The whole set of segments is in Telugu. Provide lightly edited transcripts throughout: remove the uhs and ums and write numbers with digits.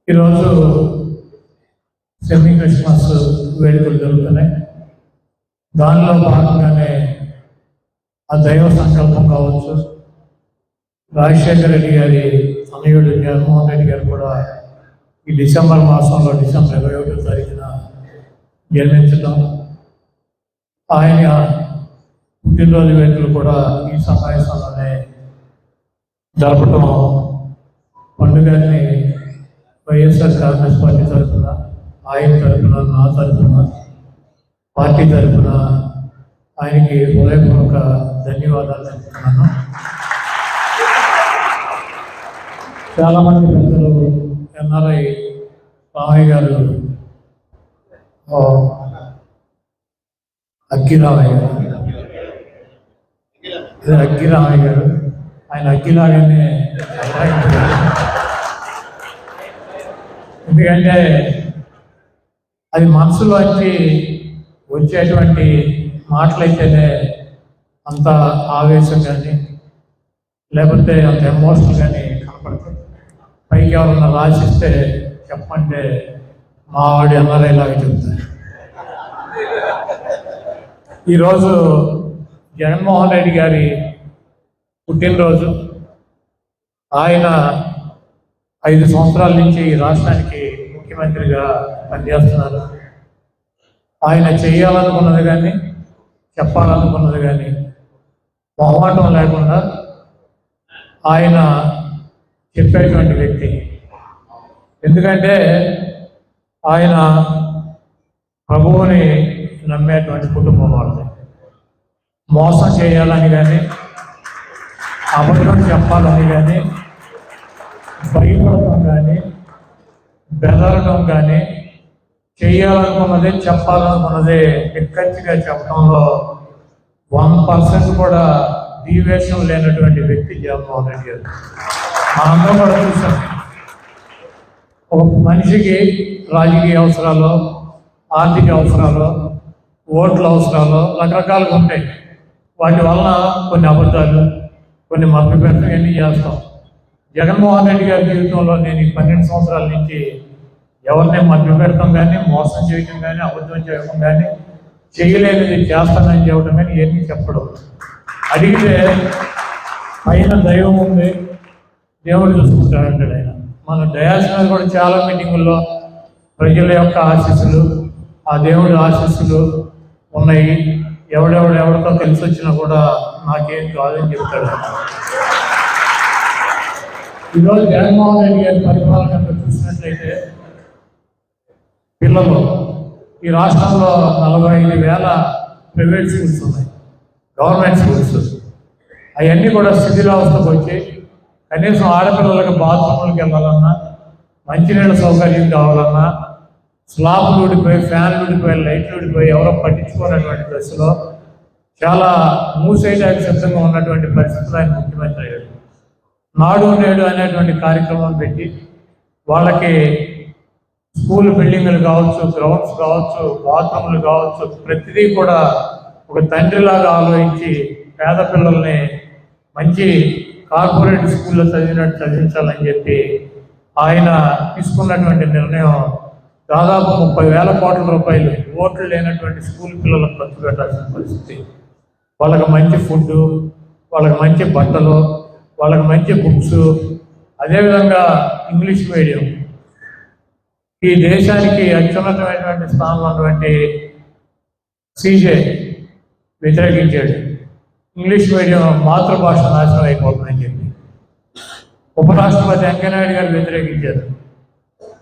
ఈరోజు సెమీ క్రిస్మస్ వేడుకలు జరుగుతున్నాయి. దానిలో భాగంగానే ఆ దైవ సంకల్పం కావచ్చు, రాజశేఖర రెడ్డి గారి తనయుడు జగన్మోహన్ రెడ్డి గారు కూడా ఈ డిసెంబర్ మాసంలో డిసెంబర్ 21వ తారీఖున జన్మించడం, ఆయన పుట్టినరోజు వేడుకలు కూడా ఈ సమావేశంలోనే జరపడం పండుగని వైఎస్ఆర్ కాంగ్రెస్ పార్టీ తరఫున, ఆయన తరఫున, నా తరఫున, పార్టీ తరఫున ఆయనకి హృదయపూర్వక ధన్యవాదాలు తెలుపుతున్నాను. చాలామంది పెద్దలు ఎన్ఆర్ఐ రామయ్య గారు, అగ్గిరామయ్య గారు ఆయన అగ్గిలాగానే, ఎందుకంటే అది మనసులోంచి వచ్చేటువంటి మాటలైతేనే అంత ఆవేశం కానీ లేకపోతే అంత ఎమోషన్ కానీ కనపడుతుంది. పైకి ఎవరన్నా రాసిస్తే చెప్పంటే మా వాడు ఎన్ఆర్ఐలాగా చెప్తారు. ఈరోజు జగన్మోహన్ రెడ్డి గారి పుట్టినరోజు. ఆయన 5 సంవత్సరాల నుంచి ఈ రాష్ట్రానికి ముఖ్యమంత్రిగా పనిచేస్తున్నారు. ఆయన చేయాలనుకున్నది కానీ చెప్పాలనుకున్నది కానీ మొహమాటం లేకుండా ఆయన చెప్పేటువంటి వ్యక్తి. ఎందుకంటే ఆయన ప్రభువుని నమ్మేటువంటి కుటుంబం వాళ్ళది. మోసం చేయాలని కానీ అబద్ధం చెప్పాలని కానీ భయపడటం కానీ బెదరడం కానీ చేయాలనుకున్నదే చెప్పాలనుకున్నదే నిక్కచ్చిగా చెప్పడంలో 1% కూడా డీవియేషన్ లేనటువంటి వ్యక్తి జగన్మోహన్ రెడ్డి గారు. మనందరం కూడా చూసాం. ఒక మనిషికి రాజకీయ అవసరాలు, ఆర్థిక అవసరాలు, ఓట్ల అవసరాలు రకరకాలుగా ఉంటాయి. వాటి వలన కొన్ని అబద్ధాలు, కొన్ని మభ్యపెట్టడం అన్నీ చేస్తాం. జగన్మోహన్ రెడ్డి గారి జీవితంలో నేను ఈ 12 సంవత్సరాల నుంచి ఎవరిని మభ్యపెడతాం కానీ, మోసం చేయడం కానీ, అబద్ధం చేయడం కానీ, చేయలేనిది చేస్తానని చెప్పడం కానీ ఇవన్నీ చెప్పడం. అడిగితే పైన దైవం ఉంది, దేవుడు చూసుకుంటాడంటాడు ఆయన. మన డయాస్ మీద కూడా చాలా మీటింగుల్లో ప్రజల యొక్క ఆశీస్సులు, ఆ దేవుడి ఆశీస్సులు ఉన్నాయి. ఎవరితో కలిసి వచ్చినా కూడా నాకేం కాదని చెప్తాడు. ఈరోజు జగన్మోహన్ రెడ్డి గారి పరిపాలన చూసినట్లయితే పిల్లలు ఈ రాష్ట్రంలో 45,000 ప్రైవేట్ స్కూల్స్ ఉన్నాయి, గవర్నమెంట్ స్కూల్స్. అవన్నీ కూడా శిథిలావస్థకు వచ్చి కనీసం ఆడపిల్లలకు బాత్రూమ్లకు వెళ్ళాలన్నా, మంచినీళ్ళ సౌకర్యం కావాలన్నా స్లాబ్లు ఊడిపోయి, ఫ్యాన్లు ఊడిపోయి, లైట్లు ఊడిపోయి ఎవరో పట్టించుకున్నటువంటి దశలో చాలా మూసేయడానికి సిద్ధంగా ఉన్నటువంటి పరిస్థితులు ఆయన ముఖ్యమంత్రి అయ్యారు. నాడు నేడు అనేటువంటి కార్యక్రమం పెట్టి వాళ్ళకి స్కూల్ బిల్డింగ్లు కావచ్చు, గ్రౌండ్స్ కావచ్చు, బాత్రూమ్లు కావచ్చు, ప్రతిదీ కూడా ఒక తండ్రిలాగా ఆలోచించి పేద పిల్లల్ని మంచి కార్పొరేట్ స్కూల్లో చదివించాలని చెప్పి ఆయన తీసుకున్నటువంటి నిర్ణయం దాదాపు 30,000 కోట్ల రూపాయలు ఓట్లు లేనటువంటి స్కూల్ పిల్లలకు ఖర్చు పెట్టాల్సిన పరిస్థితి. వాళ్ళకి మంచి ఫుడ్డు, వాళ్ళకి మంచి బట్టలు, వాళ్ళకి మంచి బుక్స్, అదేవిధంగా ఇంగ్లీష్ మీడియం. ఈ దేశానికి అత్యున్నతమైనటువంటి స్థానంలో ఉన్నటువంటి సీజే వ్యతిరేకించాడు. ఇంగ్లీష్ మీడియం మాతృభాష నాశనం అయిపోతుందని చెప్పి ఉపరాష్ట్రపతి వెంకయ్యనాయుడు గారు వ్యతిరేకించారు.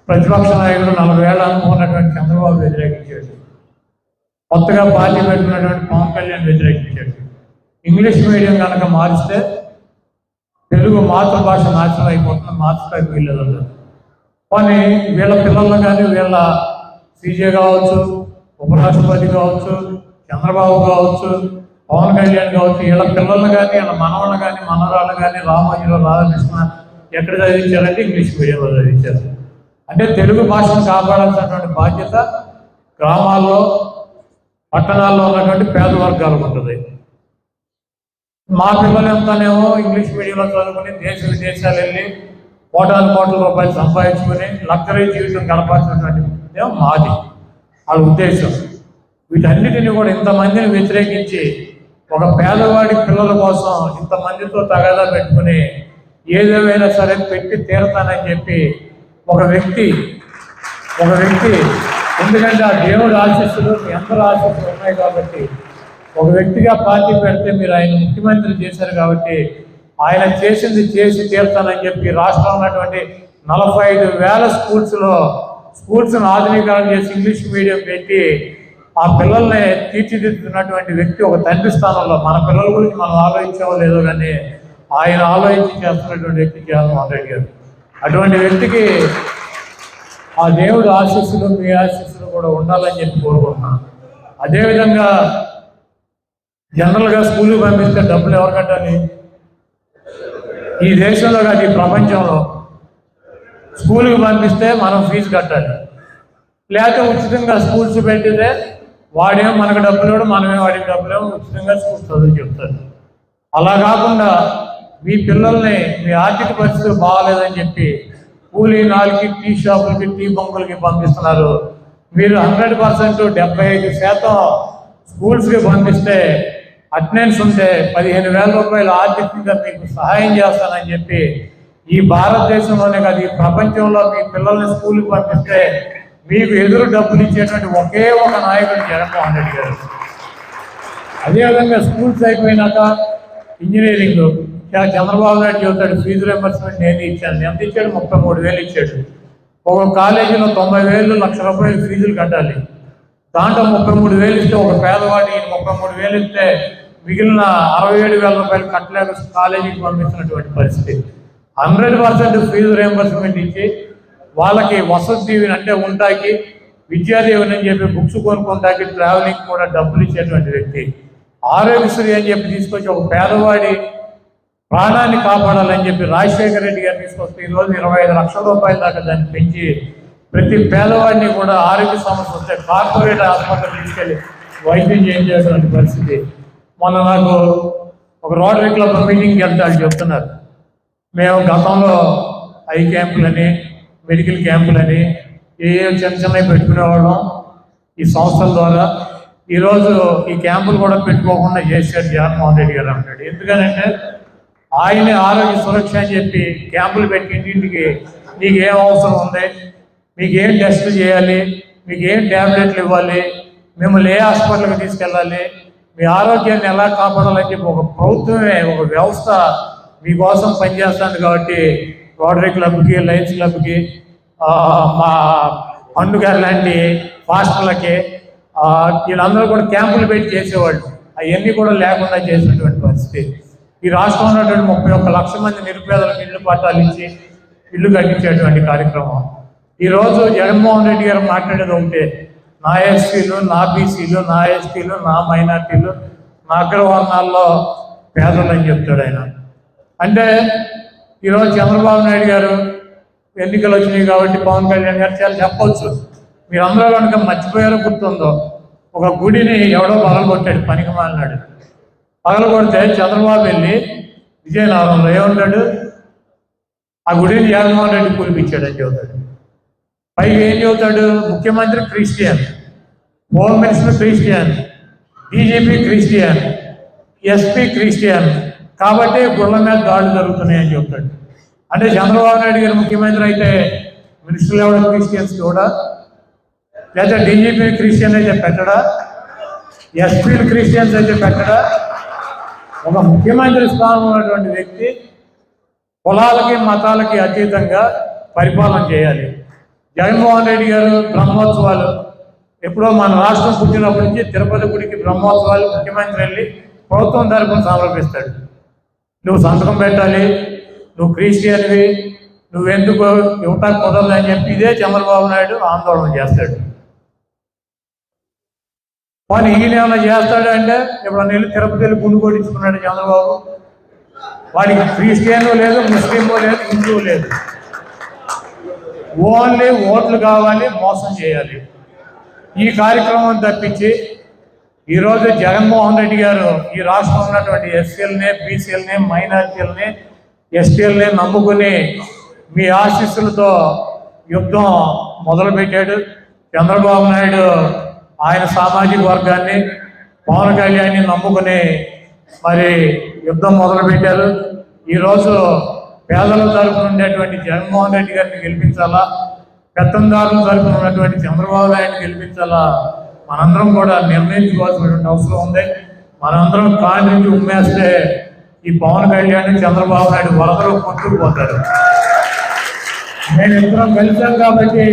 ప్రతిపక్ష నాయకుడు 40 ఏళ్ల అనుభవం ఉన్నటువంటి చంద్రబాబు వ్యతిరేకించాడు. కొత్తగా పార్టీ పెట్టుకున్నటువంటి పవన్ కళ్యాణ్ వ్యతిరేకించాడు. ఇంగ్లీష్ మీడియం కనుక మారిస్తే తెలుగు మాతృభాష నాశనం అయిపోతుంది, మార్చుకోవడానికి వీళ్ళదన్నారు. కానీ వీళ్ళ పిల్లలు కానీ, వీళ్ళ సీజే కావచ్చు, ఉపరాష్ట్రపతి కావచ్చు, చంద్రబాబు కావచ్చు, పవన్ కళ్యాణ్ కావచ్చు, వీళ్ళ పిల్లలు కానీ, వీళ్ళ మనవాళ్ళు కానీ, మనవరాళ్ళు కానీ, రామోజీరావు, రాధాకృష్ణ ఎక్కడ చదివించారంటే ఇంగ్లీష్ మీడియంలో చదివించారు. అంటే తెలుగు భాషను కాపాడాల్సినటువంటి బాధ్యత గ్రామాల్లో, పట్టణాల్లో ఉన్నటువంటి పేద వర్గాలకు ఉంటుంది. మా పిల్లలు ఎంతనేమో ఇంగ్లీష్ మీడియంలో చదువుకుని దేశ విదేశాలు వెళ్ళి కోటాను కోట్ల రూపాయలు సంపాదించుకొని లగ్జరీ జీవితం గడపాల్సినటువంటి మాది వాళ్ళ ఉద్దేశం. వీటన్నిటిని కూడా ఇంతమందిని వ్యతిరేకించి ఒక పేదవాడి పిల్లల కోసం ఇంతమందితో తగాదా పెట్టుకుని ఏదేమైనా సరే పెట్టి తీరతానని చెప్పి ఒక వ్యక్తి ఎందుకంటే ఆ దేవుడి ఆశీస్సులు మీ అందరూ ఆశీస్సులు ఉన్నాయి కాబట్టి ఒక వ్యక్తిగా పార్టీ పెడితే మీరు ఆయన ముఖ్యమంత్రి చేశారు కాబట్టి ఆయన చేసింది చేసి తీరుతానని చెప్పి రాష్ట్రంలో ఉన్నటువంటి 45,000 స్కూల్స్ను ఆధునీకరణ చేసి ఇంగ్లీష్ మీడియం పెట్టి ఆ పిల్లల్ని తీర్చిదిద్దుతున్నటువంటి వ్యక్తి ఒక తండ్రి స్థానంలో మన పిల్లల గురించి మనం ఆలోచించామో లేదో కానీ ఆయన ఆలోచించి చేస్తున్నటువంటి వ్యక్తి జగన్మోహన్ రెడ్డి గారు. అటువంటి వ్యక్తికి ఆ దేవుడి ఆశీస్సులు మీ ఆశీస్సులు కూడా ఉండాలని చెప్పి కోరుకుంటున్నాను. అదేవిధంగా జనరల్గా స్కూల్కి పంపిస్తే డబ్బులు ఎవరు కట్టాలి? ఈ దేశంలో కాదు ఈ ప్రపంచంలో స్కూల్కి పంపిస్తే మనం ఫీజు కట్టాలి. లేకపోతే ఉచితంగా స్కూల్స్ పెట్టితే వాడేమో మనకు డబ్బులు మనమే వాడికి డబ్బులేమో ఉచితంగా స్కూల్ చదువు చెప్తారు. అలా కాకుండా మీ పిల్లల్ని మీ ఆర్థిక పరిస్థితులు బాగాలేదని చెప్పి కూలీ నాలుగు టీ షాపులకి టీ బంకులకి పంపిస్తున్నారు. మీరు 100% 75% స్కూల్స్కి పంపిస్తే అటెండెన్స్ ఉంటే 15,000 రూపాయలు ఆర్థికంగా మీకు సహాయం చేస్తానని చెప్పి ఈ భారతదేశంలోనే కాదు ఈ ప్రపంచంలో మీ పిల్లల్ని స్కూల్కి పంపిస్తే మీకు ఎదురు డబ్బులు ఇచ్చేటువంటి ఒకే ఒక నాయకుడు జగన్మోహన్ రెడ్డి గారు. అదేవిధంగా స్కూల్స్ అయిపోయినాక ఇంజనీరింగ్ చంద్రబాబు నాయుడు చెబుతాడు ఫీజు రింబర్స్మెంట్ నేను ఇచ్చాను. ఎంత ఇచ్చాడు? 33,000 ఇచ్చాడు. ఒక కాలేజీలో 90,000 లక్ష రూపాయలు ఫీజులు కట్టాలి. దాంట్లో 33,000 ఇస్తే ఒక పేదవాడికి 33,000 ఇస్తే మిగిలిన 67,000 రూపాయలు కట్టలేక కాలేజీకి పంపించినటువంటి పరిస్థితి. 100% ఫీజు రింబర్స్మెంట్ ఇచ్చి వాళ్ళకి వసతి దీవెన అంటే ఉంటాకి విద్యాదీవెన అని చెప్పి బుక్స్ కొనుక్కుంటాకి ట్రావెలింగ్ కూడా డబ్బులు ఇచ్చేటువంటి వ్యక్తి. ఆరోగ్యశ్రీ అని చెప్పి తీసుకొచ్చి ఒక పేదవాడి ప్రాణాన్ని కాపాడాలని చెప్పి రాజశేఖర రెడ్డి గారు తీసుకొస్తే ఈరోజు 25 లక్షల రూపాయల దాకా దాన్ని పెంచి ప్రతి పేదవాడిని కూడా ఆరోగ్య సమస్య వస్తే కార్పొరేట్ ఆసుపత్రికి తీసుకెళ్ళి వైద్యం చేయించేటువంటి పరిస్థితి. మొన్న నాకు ఒక రోటరీ క్లబ్ మీటింగ్కి వెళ్తాడు చెప్తున్నారు, మేము గతంలో ఐ క్యాంపులని మెడికల్ క్యాంపులని చిన్నవి పెట్టుకునేవాళ్ళం ఈ సంస్థల ద్వారా. ఈరోజు ఈ క్యాంపులు కూడా పెట్టుకోకుండా చేశారు జగన్మోహన్ రెడ్డి గారు అంటాడు. ఎందుకనంటే ఆయనే ఆరోగ్య సురక్ష అని చెప్పి క్యాంపులు పెట్టి ఇంటింటికి నీకు ఏం అవసరం ఉంది, మీకు ఏం టెస్టులు చేయాలి, మీకు ఏం ట్యాబ్లెట్లు ఇవ్వాలి, మిమ్మల్ని ఏ హాస్పిటల్కి తీసుకెళ్ళాలి, మీ ఆరోగ్యాన్ని ఎలా కాపాడాలని చెప్పి ఒక ప్రభుత్వమే ఒక వ్యవస్థ మీకోసం పనిచేస్తుంది. కాబట్టి రోటరీ క్లబ్కి లయన్స్ క్లబ్కి మా పండుగ లాంటి హాస్టళ్ళకి వీళ్ళందరూ కూడా క్యాంపులు పెట్టి చేసేవాళ్ళు. అవన్నీ కూడా లేకుండా చేసినటువంటి పరిస్థితి. ఈ రాష్ట్రంలో ఉన్నటువంటి 31 లక్షల మంది నిరుపేదలకు ఇళ్ళు పట్టాలు ఇచ్చి ఇల్లు కట్టించేటువంటి కార్యక్రమం. ఈరోజు జగన్మోహన్ రెడ్డి గారు మాట్లాడేది ఒకటే, నా ఎస్సీలు నా బీసీలు నా ఎస్టీలు నా మైనార్టీలు నా అగ్రవర్ణాల్లో పేదలు అని చెప్తాడు ఆయన. అంటే ఈరోజు చంద్రబాబు నాయుడు గారు ఎన్నికలు వచ్చినాయి కాబట్టి పవన్ కళ్యాణ్ గారు చాలా చెప్పవచ్చు. మీరందరూ కనుక మర్చిపోయారో గుర్తుందో, ఒక గుడిని ఎవడో పగలగొట్టాడు, పనికి మాలినాడు. పగలగొడితే చంద్రబాబు వెళ్ళి విజయనగరంలో ఏమంటాడు, ఆ గుడిని జగన్మోహన్ రెడ్డి కూలిపించాడని చెబుతాడు. పైగా ఏం చెబుతాడు, ముఖ్యమంత్రి Christian, home minister Christian, DGP Christian, SP Christian, కాబట్టి గుళ్ళ మీద దాడులు జరుగుతున్నాయని చెప్తాడు. అంటే చంద్రబాబు నాయుడు గారు ముఖ్యమంత్రి అయితే మినిస్టర్లు ఎవరు క్రిస్టియన్స్ కూడా, లేదా డీజీపీ క్రిస్టియన్ అయితే పెట్టడా, ఎస్పీలు క్రిస్టియన్స్ అయితే పెట్టడా? ఒక ముఖ్యమంత్రి స్థానంలో ఉన్నటువంటి వ్యక్తి కులాలకి మతాలకి అతీతంగా పరిపాలన చేయాలి. జగన్మోహన్ రెడ్డి గారు బ్రహ్మోత్సవాలు ఎప్పుడో మన రాష్ట్రం పుట్టినప్పటి నుంచి తిరుపతి గుడికి బ్రహ్మోత్సవాలు ముఖ్యమంత్రి వెళ్ళి ప్రభుత్వం తరపున సమర్పిస్తాడు. నువ్వు సంతకం పెట్టాలి, నువ్వు క్రిస్టియన్వి, నువ్వెందుకు ఇవ్వటానికి కుదరదు అని చెప్పి ఇదే చంద్రబాబు నాయుడు ఆందోళన చేస్తాడు. కానీ ఈయన ఏమైనా చేస్తాడు అంటే ఇప్పుడు వెళ్ళి తిరుపతి వెళ్ళి గుండు కొట్టించుకున్నాడు చంద్రబాబు. వాడికి క్రిస్టియన్ లేదు, ముస్లిం లేదు, హిందువు లేదు, ఓన్లీ ఓట్లు కావాలి, మోసం చేయాలి. ఈ కార్యక్రమం తప్పించి ఈరోజు జగన్మోహన్ రెడ్డి గారు ఈ రాష్ట్రంలో ఉన్నటువంటి ఎస్సీలని బీసీలని మైనార్టీలని ఎస్టీలని నమ్ముకుని మీ ఆశీస్సులతో యుద్ధం మొదలుపెట్టాడు. చంద్రబాబు నాయుడు ఆయన సామాజిక వర్గాన్ని పవన్ కళ్యాణ్ని నమ్ముకుని మరి యుద్ధం మొదలుపెట్టారు. ఈరోజు పేదల తరపున ఉండేటువంటి జగన్మోహన్ రెడ్డి గారిని గెలిపించాలా, పెత్తందారుల తరపున ఉన్నటువంటి చంద్రబాబు నాయుడిని గెలిపించాలా మనందరం కూడా నిర్ణయించుకోవాల్సినటువంటి అవసరం ఉంది. మనందరం కాని నుంచి ఉమ్మేస్తే ఈ పవన్ కళ్యాణ్ చంద్రబాబు నాయుడు వరదలు కొట్టుకుపోతారు. నేను ఇద్దరం కలిసాం కాబట్టి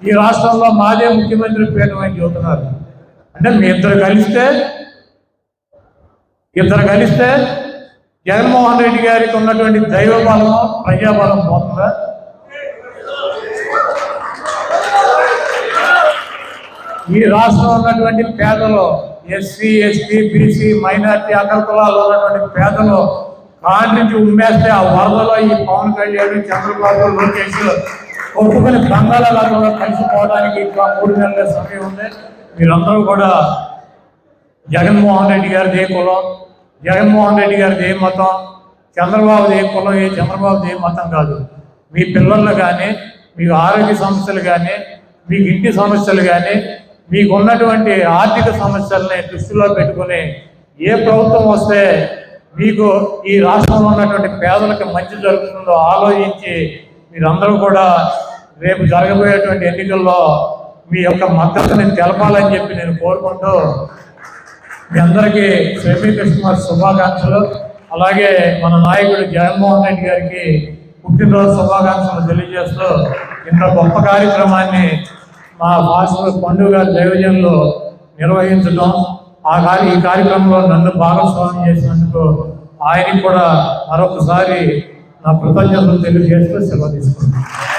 ఈ రాష్ట్రంలో మాదే ముఖ్యమంత్రి పీఠం అని చెబుతున్నారు. అంటే మీ ఇద్దరు కలిస్తే జగన్మోహన్ రెడ్డి గారికి ఉన్నటువంటి దైవ బలం ప్రజాబలం పోతుందా? ఈ రాష్ట్రంలో ఉన్నటువంటి పేదలు, ఎస్సీ ఎస్టీ బీసీ మైనార్టీ అగ్ర కులాల్లో ఉన్నటువంటి పేదలు కాని నుంచి ఉమ్మేస్తే ఆ వరదలో ఈ పవన్ కళ్యాణ్ చంద్రబాబు లోకేష్ కొట్టుకుని బంగాళాఖాతంలో కలిసిపోవడానికి ఇంకా 3 నెలల సమయం ఉంది. మీరందరూ కూడా జగన్మోహన్ రెడ్డి గారిది ఏ కులం, జగన్మోహన్ రెడ్డి గారిది ఏ మతం, చంద్రబాబుది ఏ కులం, చంద్రబాబుది ఏ మతం కాదు. మీ పిల్లలు కానీ, మీకు ఆరోగ్య సమస్యలు కానీ, మీకు ఇంటి సమస్యలు కానీ, మీకు ఉన్నటువంటి ఆర్థిక సమస్యల్ని దృష్టిలో పెట్టుకుని ఏ ప్రభుత్వం వస్తే మీకు ఈ రాష్ట్రంలో ఉన్నటువంటి పేదలకు మంచి జరుగుతుందో ఆలోచించి మీరందరూ కూడా రేపు జరగబోయేటువంటి ఎన్నికల్లో మీ యొక్క మద్దతుని తెలపాలని చెప్పి నేను కోరుకుంటూ మీ అందరికీ శ్రీ క్రిస్మస్ శుభాకాంక్షలు. అలాగే మన నాయకుడు జగన్మోహన్ రెడ్డి గారికి పుట్టినరోజు శుభాకాంక్షలు తెలియజేస్తూ ఇంత గొప్ప కార్యక్రమాన్ని మా పాస్టర్ పండుగ దైవజనులు నిర్వహించడం, ఈ కార్యక్రమంలో నన్ను భాగస్వామ్యం చేసినందుకు ఆయనకి కూడా మరొకసారి నా కృతజ్ఞతలు తెలియజేస్తూ సెలవు తీసుకుంటున్నాను.